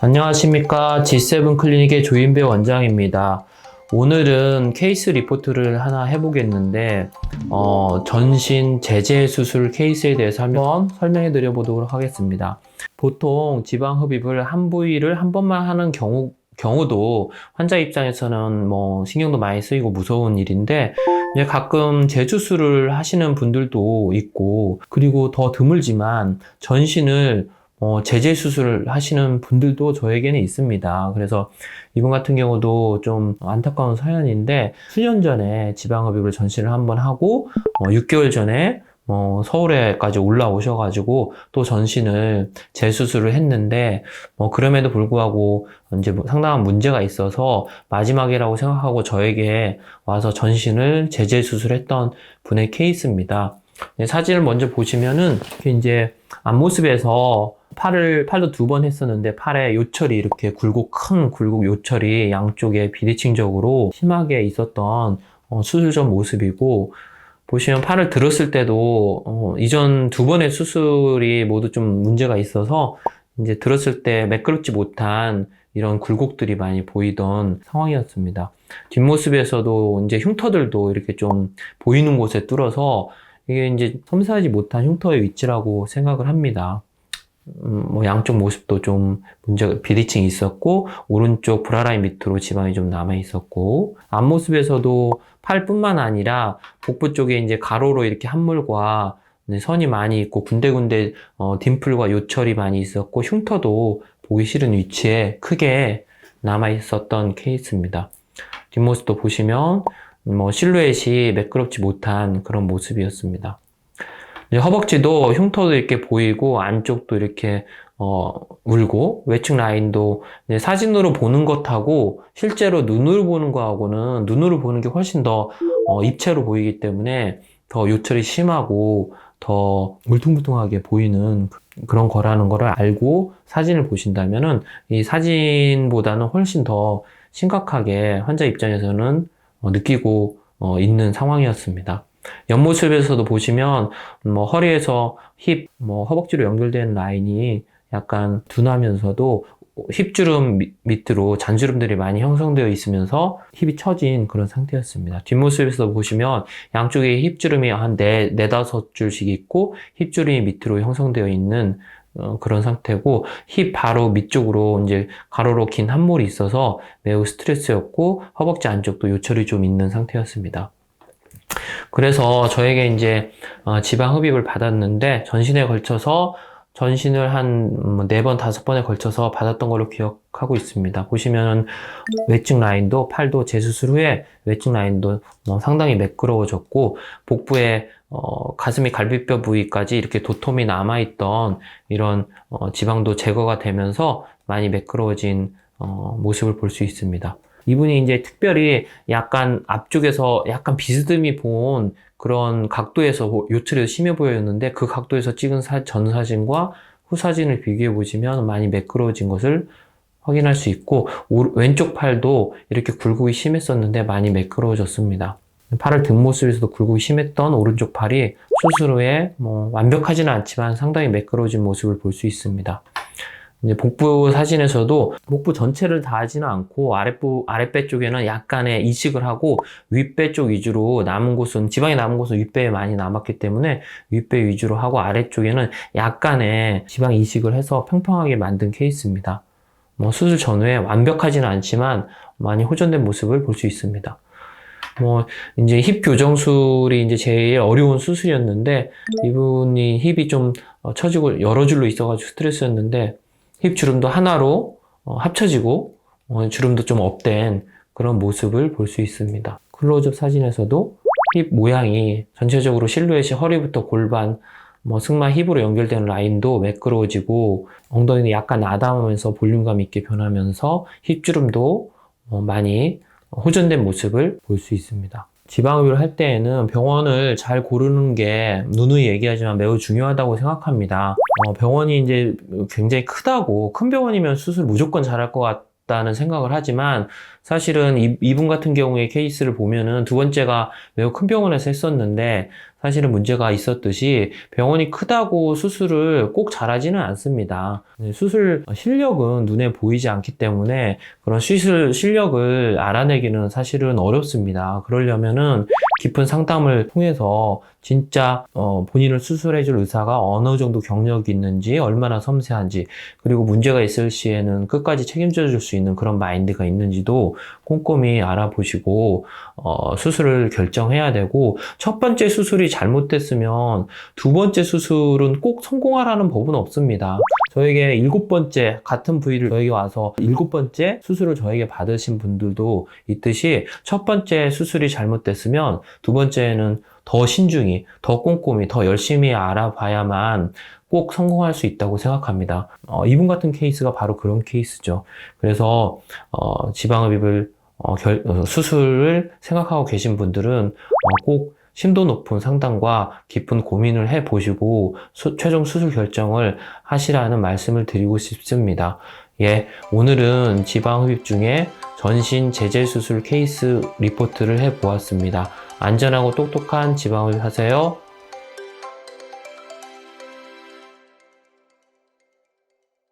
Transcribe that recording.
안녕하십니까. G7 클리닉의 조인배 원장입니다. 오늘은 케이스 리포트를 하나 해보겠는데 전신 제재 수술 케이스에 대해서 한번 설명해 드려 보도록 하겠습니다. 보통 지방 흡입을 한 부위를 한 번만 하는 경우도 환자 입장에서는 신경도 많이 쓰이고 무서운 일인데, 이제 가끔 재수술을 하시는 분들도 있고, 그리고 더 드물지만 전신을 제재 수술을 하시는 분들도 저에게는 있습니다. 그래서 이분 같은 경우도 좀 안타까운 사연인데, 수년 전에 지방흡입을 전신을 한번 하고 6개월 전에 서울에까지 올라오셔가지고 또 전신을 재수술을 했는데, 그럼에도 불구하고 이제 상당한 문제가 있어서 마지막이라고 생각하고 저에게 와서 전신을 재수술했던 분의 케이스입니다. 사진을 먼저 보시면은 이제 앞모습에서 팔도 2번 했었는데 팔에 요철이 이렇게 큰 굴곡 요철이 양쪽에 비대칭적으로 심하게 있었던 수술 전 모습이고, 보시면 팔을 들었을 때도 이전 2번의 수술이 모두 좀 문제가 있어서 이제 들었을 때 매끄럽지 못한 이런 굴곡들이 많이 보이던 상황이었습니다. 뒷모습에서도 이제 흉터들도 이렇게 좀 보이는 곳에 뚫어서 이게 이제 섬세하지 못한 흉터의 위치라고 생각을 합니다. 양쪽 모습도 좀 문제가 비대칭이 있었고, 오른쪽 브라라인 밑으로 지방이 좀 남아 있었고, 앞모습에서도 팔뿐만 아니라 복부 쪽에 이제 가로로 이렇게 함몰과 선이 많이 있고, 군데군데 딤플과 요철이 많이 있었고, 흉터도 보기 싫은 위치에 크게 남아 있었던 케이스입니다. 뒷모습도 보시면 실루엣이 매끄럽지 못한 그런 모습이었습니다. 허벅지도 흉터도 이렇게 보이고, 안쪽도 이렇게 울고, 외측 라인도 사진으로 보는 것하고 실제로 눈으로 보는 거하고는 눈으로 보는 게 훨씬 더 입체로 보이기 때문에 더 요철이 심하고 더 울퉁불퉁하게 보이는 그런 거라는 거를 알고 사진을 보신다면은 이 사진보다는 훨씬 더 심각하게 환자 입장에서는 느끼고 있는 상황이었습니다. 옆모습에서도 보시면 허리에서 힙, 허벅지로 연결된 라인이 약간 둔하면서도 힙주름 밑으로 잔주름들이 많이 형성되어 있으면서 힙이 처진 그런 상태였습니다. 뒷모습에서 보시면 양쪽에 힙주름이 한 4-5줄씩 있고, 힙주름이 밑으로 형성되어 있는 그런 상태고, 힙 바로 밑쪽으로 이제 가로로 긴 함몰이 있어서 매우 스트레스였고, 허벅지 안쪽도 요철이 좀 있는 상태였습니다. 그래서 저에게 이제 지방 흡입을 받았는데, 전신에 걸쳐서 전신을 한 4번, 5번에 걸쳐서 받았던 걸로 기억하고 있습니다. 보시면 외측 라인도, 팔도 재수술 후에 외측 라인도 상당히 매끄러워졌고, 복부에 가슴이 갈비뼈 부위까지 이렇게 도톰이 남아있던 이런 지방도 제거가 되면서 많이 매끄러워진 모습을 볼 수 있습니다. 이분이 이제 특별히 약간 앞쪽에서 약간 비스듬히 본 그런 각도에서 요철이 심해 보였는데, 그 각도에서 찍은 전 사진과 후 사진을 비교해 보시면 많이 매끄러워진 것을 확인할 수 있고, 왼쪽 팔도 이렇게 굴곡이 심했었는데 많이 매끄러워졌습니다. 팔을 든 모습에서도 굴곡이 심했던 오른쪽 팔이 수술 후에 완벽하지는 않지만 상당히 매끄러워진 모습을 볼 수 있습니다. 이제 복부 사진에서도 복부 전체를 다 하지는 않고 아랫배 쪽에는 약간의 이식을 하고, 윗배 쪽 위주로 남은 곳은, 지방이 남은 곳은 윗배에 많이 남았기 때문에 윗배 위주로 하고, 아래쪽에는 약간의 지방 이식을 해서 평평하게 만든 케이스입니다. 수술 전후에 완벽하지는 않지만 많이 호전된 모습을 볼 수 있습니다. 이제 힙 교정술이 이제 제일 어려운 수술이었는데, 이분이 힙이 좀 처지고 여러 줄로 있어가지고 스트레스였는데, 힙 주름도 하나로 합쳐지고 주름도 좀 업된 그런 모습을 볼 수 있습니다. 클로즈업 사진에서도 힙 모양이 전체적으로 실루엣이 허리부터 골반, 승마 힙으로 연결된 라인도 매끄러워지고, 엉덩이는 약간 아담하면서 볼륨감 있게 변하면서 힙 주름도 많이 호전된 모습을 볼 수 있습니다. 지방흡입을 할 때에는 병원을 잘 고르는 게 누누이 얘기하지만 매우 중요하다고 생각합니다. 병원이 이제 굉장히 크다고, 큰 병원이면 수술 무조건 잘할 것 없다는 생각을 하지만 사실은 이분 같은 경우의 케이스를 보면은 두 번째가 매우 큰 병원에서 했었는데 사실은 문제가 있었듯이 병원이 크다고 수술을 꼭 잘하지는 않습니다. 수술 실력은 눈에 보이지 않기 때문에 그런 수술 실력을 알아내기는 사실은 어렵습니다. 그러려면은 깊은 상담을 통해서 진짜 본인을 수술해줄 의사가 어느 정도 경력이 있는지, 얼마나 섬세한지, 그리고 문제가 있을 시에는 끝까지 책임져 줄 수 있는 그런 마인드가 있는지도 꼼꼼히 알아보시고 수술을 결정해야 되고, 첫 번째 수술이 잘못됐으면 두 번째 수술은 꼭 성공하라는 법은 없습니다. 저에게 7번째 같은 부위를 저에게 와서 7번째 수술을 저에게 받으신 분들도 있듯이, 첫 번째 수술이 잘못됐으면 두 번째는 더 신중히, 더 꼼꼼히, 더 열심히 알아봐야만 꼭 성공할 수 있다고 생각합니다. 이분 같은 케이스가 바로 그런 케이스죠. 그래서 지방흡입을 수술을 생각하고 계신 분들은 꼭 심도 높은 상담과 깊은 고민을 해보시고 최종 수술 결정을 하시라는 말씀을 드리고 싶습니다. 예, 오늘은 지방흡입 중에 전신 제재 수술 케이스 리포트를 해보았습니다. 안전하고 똑똑한 지방흡입 하세요.